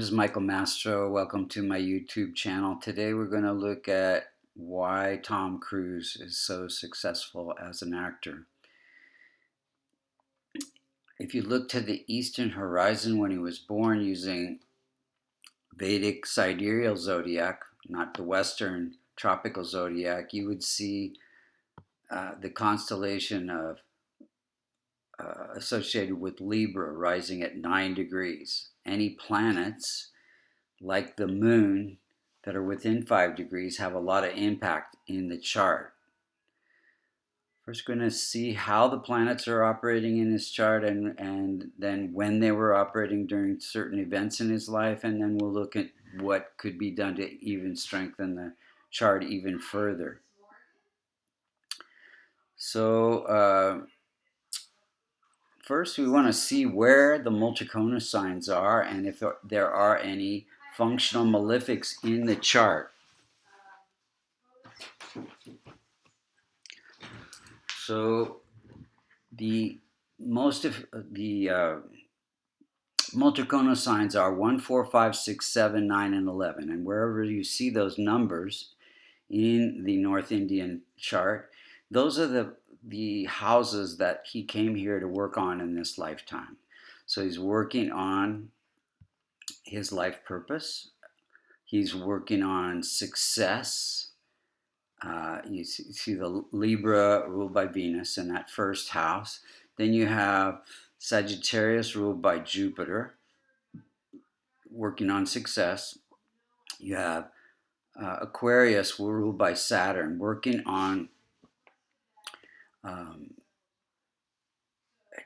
This is Michael Mastro. Welcome to my YouTube channel. Today we're going to look at why Tom Cruise is so successful as an actor. If you look to the eastern horizon when he was born using Vedic sidereal zodiac, not the western tropical zodiac, you would see the constellation of associated with Libra rising at 9 degrees. Any planets like the moon that are within 5 degrees have a lot of impact in the chart. First, we're going to see how the planets are operating in his chart and then when they were operating during certain events in his life, and then we'll look at what could be done to even strengthen the chart even further. So first we want to see where the Multicona signs are and if there are any functional malefics in the chart. So the most of the Multicona signs are 1, 4, 5, 6, 7, 9, and 11. And wherever you see those numbers in the North Indian chart, those are the houses that he came here to work on in this lifetime. So he's working on his life purpose. He's working on success. You see the Libra ruled by Venus in that first house. Then you have Sagittarius ruled by Jupiter, working on success. You have Aquarius ruled by Saturn, working on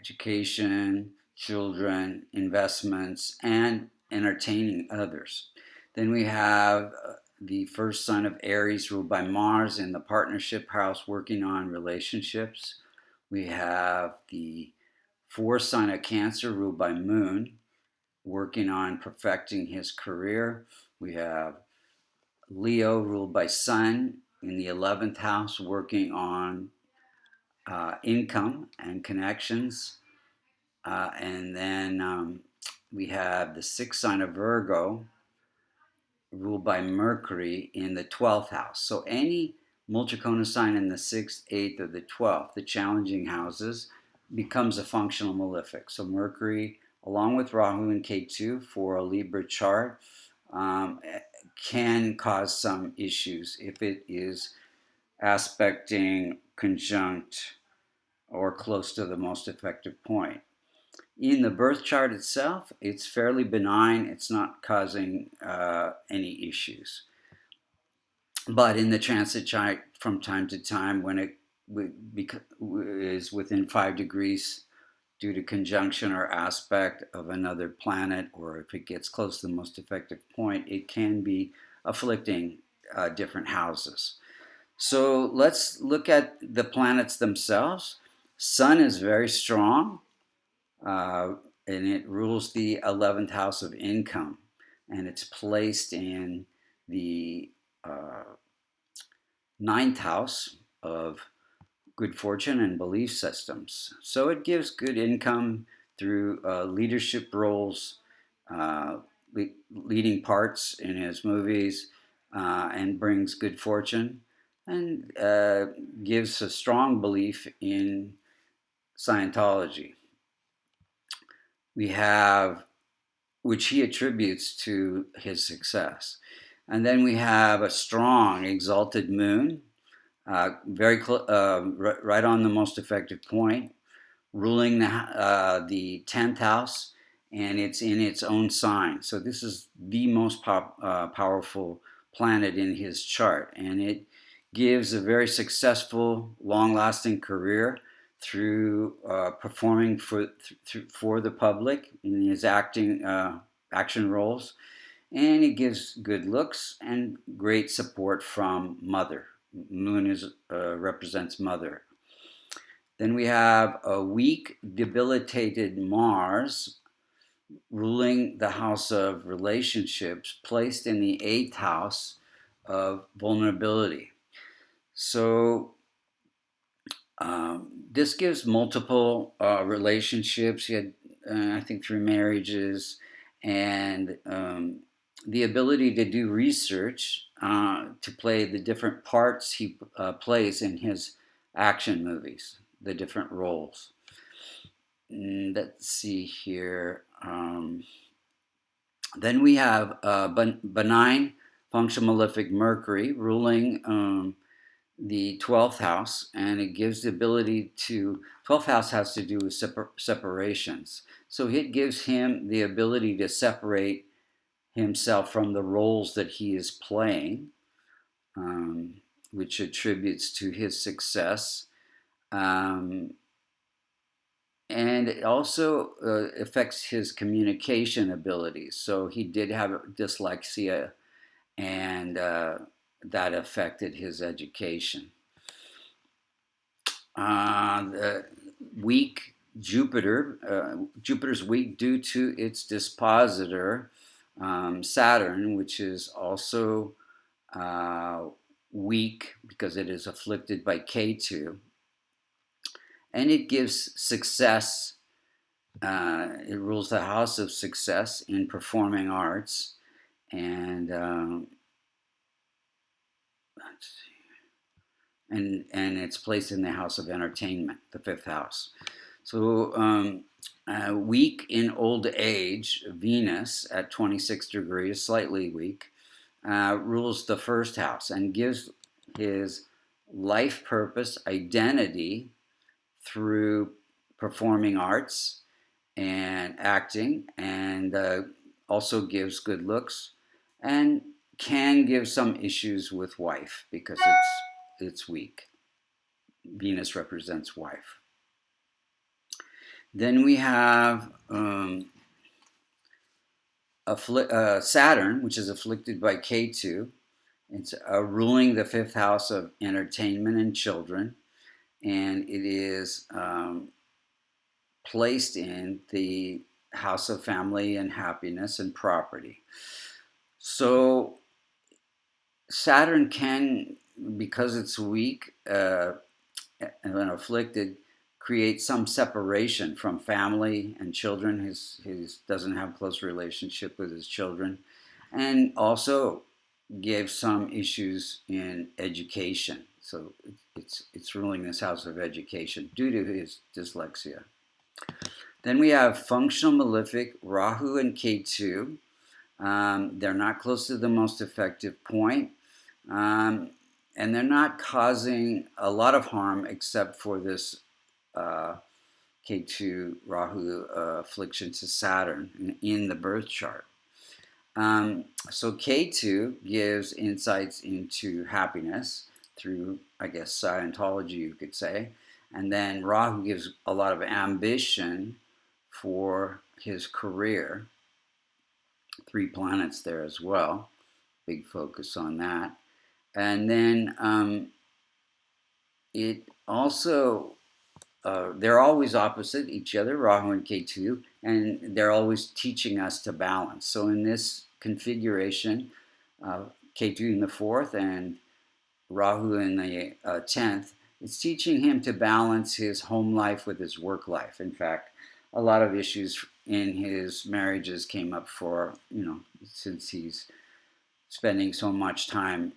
education, children, investments, and entertaining others. Then we have the first sign of Aries ruled by Mars in the partnership house, working on relationships. We have the fourth sign of Cancer ruled by Moon, working on perfecting his career. We have Leo ruled by Sun in the 11th house, working on income and connections. And then we have the sixth sign of Virgo ruled by Mercury in the 12th house. So any Multicona sign in the 6th, 8th, or the 12th, the challenging houses, becomes a functional malefic. So Mercury, along with Rahu and Ketu for a Libra chart, can cause some issues if it is aspecting, conjunct, or close to the most effective point. In the birth chart itself, it's fairly benign. It's not causing any issues. But in the transit chart, from time to time, when it is within 5 degrees due to conjunction or aspect of another planet, or if it gets close to the most effective point, it can be afflicting different houses. So let's look at the planets themselves. Sun is very strong, and it rules the 11th house of income, and it's placed in the 9th house of good fortune and belief systems. So it gives good income through leadership roles, leading parts in his movies, and brings good fortune, and gives a strong belief in Scientology. We have, which he attributes to his success. And then we have a strong exalted moon, right on the most effective point, ruling the 10th house, and it's in its own sign. So this is the most powerful planet in his chart, and it gives a very successful, long-lasting career through performing for the public in his action roles, and it gives good looks and great support from mother. Moon represents mother. Then we have a weak, debilitated Mars ruling the house of relationships, placed in the 8th house of vulnerability. So this gives multiple relationships. He had, I think, 3 marriages, and the ability to do research, to play the different parts he plays in his action movies, the different roles. Let's see here. Then we have benign functional malefic Mercury ruling the 12th house, and it gives the ability to, 12th house has to do with separations. So it gives him the ability to separate himself from the roles that he is playing, which attributes to his success. And it also affects his communication abilities. So he did have dyslexia, and that affected his education. The weak Jupiter, Jupiter's weak due to its dispositor, Saturn, which is also weak because it is afflicted by Ketu. And it gives success. It rules the house of success in performing arts. And let's see. And it's placed in the house of entertainment, the 5th house. So weak in old age, Venus at 26 degrees, slightly weak, rules the 1st house and gives his life purpose, identity through performing arts and acting, and also gives good looks, and can give some issues with wife because it's weak. Venus represents wife. Then we have Saturn, which is afflicted by Ketu. It's ruling the 5th house of entertainment and children, and it is placed in the house of family and happiness and property. So Saturn can, because it's weak and afflicted, create some separation from family and children. He doesn't have close relationship with his children, and also gives some issues in education. So it's ruling this house of education due to his dyslexia. Then we have functional malefic Rahu and Ketu. They're not close to the most effective point, and they're not causing a lot of harm except for this Ketu Rahu affliction to Saturn in the birth chart. So Ketu gives insights into happiness through, I guess, Scientology, you could say. And then Rahu gives a lot of ambition for his career. 3 planets there as well. Big focus on that. And then it also, they're always opposite each other, Rahu and Ketu, and they're always teaching us to balance. So in this configuration, Ketu in the 4th and Rahu in the 10th, it's teaching him to balance his home life with his work life. In fact, a lot of issues in his marriages came up for, since he's spending so much time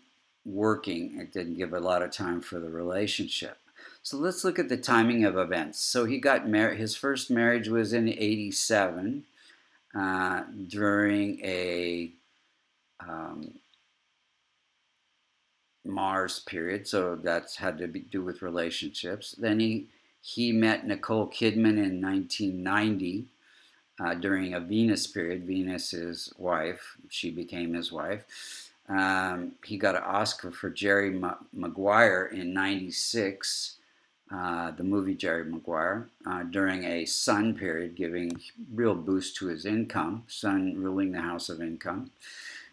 working, it didn't give a lot of time for the relationship. So let's look at the timing of events. So he got married, his first marriage was in 87 during a Mars period, so that's had to do with relationships. Then he met Nicole Kidman in 1990 during a Venus period. Venus is wife. She became his wife. He got an Oscar for Jerry Maguire in 96, the movie Jerry Maguire, during a Sun period, giving real boost to his income. Sun ruling the house of income.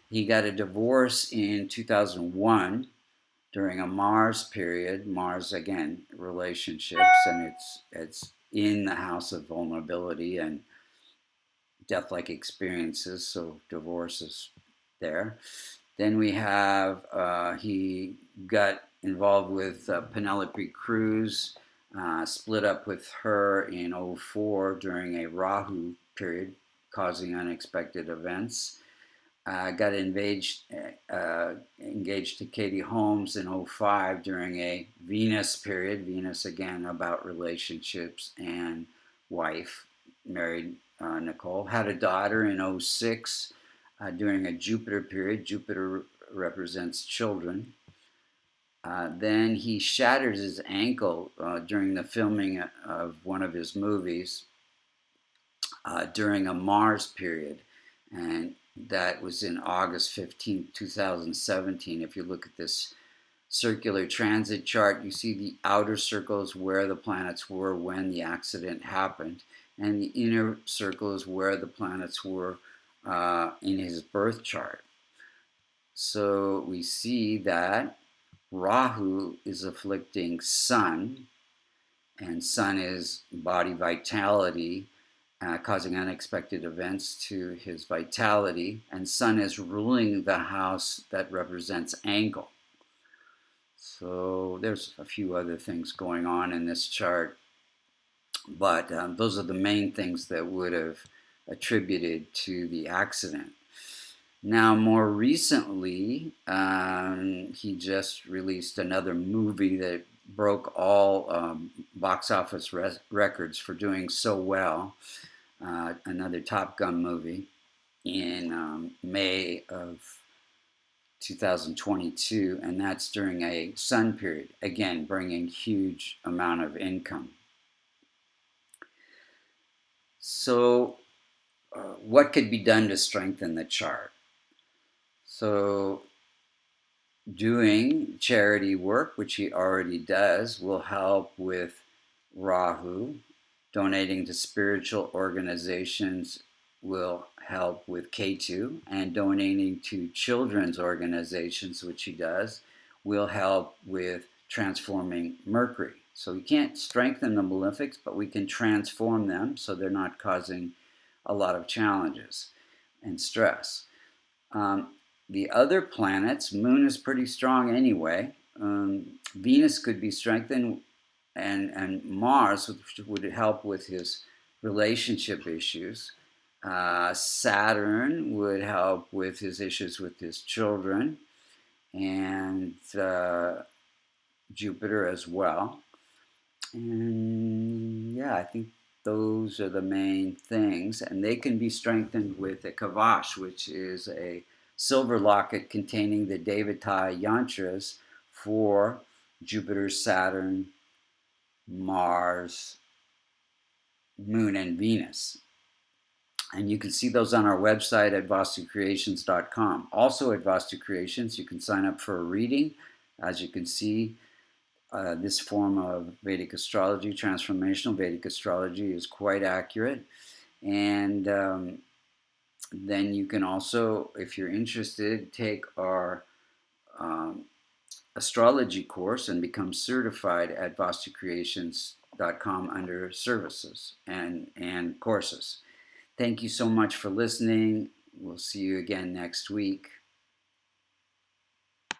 He got a divorce in 2001 during a Mars period. Mars, again, relationships, and it's in the house of vulnerability and death-like experiences, so divorce is there. Then we have, he got involved with Penelope Cruz, split up with her in 2004 during a Rahu period, causing unexpected events. Got engaged to Katie Holmes in '05 during a Venus period. Venus, again, about relationships and wife. Married Nicole. Had a daughter in '06 during a Jupiter period. Jupiter represents children. Then he shatters his ankle during the filming of one of his movies during a Mars period. And that was in August 15th, 2017. If you look at this circular transit chart, you see the outer circles where the planets were when the accident happened, and the inner circles where the planets were in his birth chart. So we see that Rahu is afflicting Sun, and Sun is body vitality, causing unexpected events to his vitality, and Sun is ruling the house that represents ankle. So there's a few other things going on in this chart, but those are the main things that would have attributed to the accident. Now, more recently, he just released another movie that broke all box office records for doing so well. Another Top Gun movie in May of 2022, and that's during a sun period, again bringing huge amount of income. So what could be done to strengthen the chart? So doing charity work, which he already does, will help with Rahu. Donating to spiritual organizations will help with Ketu, and donating to children's organizations, which he does, will help with transforming Mercury. So we can't strengthen the malefics, but we can transform them so they're not causing a lot of challenges and stress. The other planets, Moon is pretty strong anyway. Venus could be strengthened, and Mars would help with his relationship issues. Saturn would help with his issues with his children, and Jupiter as well. And yeah, I think those are the main things, and they can be strengthened with a kavash, which is a silver locket containing the Devata yantras for Jupiter, Saturn, Mars, Moon, and Venus. And you can see those on our website at vastucreations.com. Also at Vastu Creations, you can sign up for a reading. As you can see, this form of Vedic astrology, transformational Vedic astrology, is quite accurate. And then you can also, if you're interested, take our astrology course and become certified at vastucreations.com under services and courses. Thank you so much for listening. We'll see you again next week.